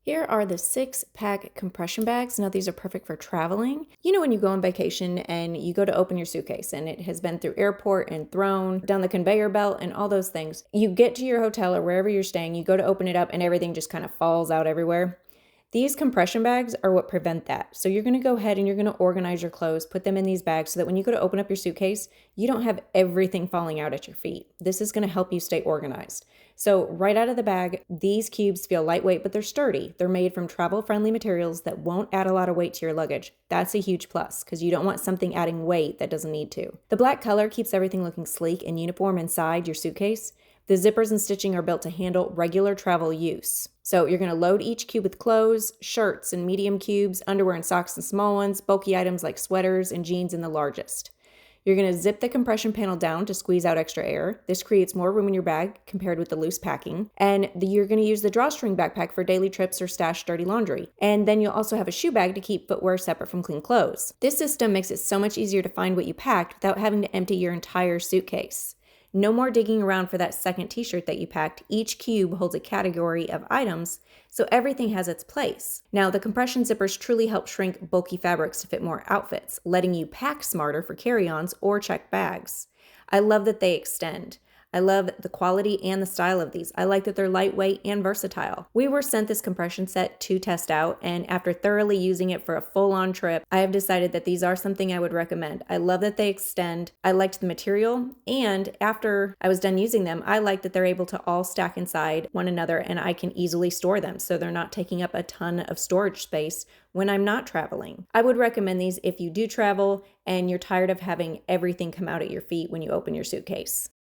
Here are the 6-pack compression bags. Now, these are perfect for traveling. You know, when you go on vacation and you go to open your suitcase and it has been through airport and thrown down the conveyor belt and all those things. You get to your hotel or wherever you're staying, you go to open it up and everything just kind of falls out everywhere. These compression bags are what prevent that. So you're going to go ahead and you're going to organize your clothes, put them in these bags so that when you go to open up your suitcase, you don't have everything falling out at your feet. This is going to help you stay organized. So right out of the bag, these cubes feel lightweight, but they're sturdy. They're made from travel-friendly materials that won't add a lot of weight to your luggage. That's a huge plus because you don't want something adding weight that doesn't need to. The black color keeps everything looking sleek and uniform inside your suitcase. The zippers and stitching are built to handle regular travel use. So you're going to load each cube with clothes, shirts and medium cubes, underwear and socks and small ones, bulky items like sweaters and jeans in the largest. You're going to zip the compression panel down to squeeze out extra air. This creates more room in your bag compared with the loose packing. And you're going to use the drawstring backpack for daily trips or stash dirty laundry. And then you'll also have a shoe bag to keep footwear separate from clean clothes. This system makes it so much easier to find what you packed without having to empty your entire suitcase. No more digging around for that second t-shirt that you packed. Each cube holds a category of items, so everything has its place. Now, the compression zippers truly help shrink bulky fabrics to fit more outfits, letting you pack smarter for carry-ons or checked bags. I love that they extend. I love the quality and the style of these. I like that they're lightweight and versatile. We were sent this compression set to test out, and after thoroughly using it for a full-on trip, I have decided that these are something I would recommend. I love that they extend. I liked the material, and after I was done using them, I like that they're able to all stack inside one another and I can easily store them so they're not taking up a ton of storage space when I'm not traveling. I would recommend these if you do travel and you're tired of having everything come out at your feet when you open your suitcase.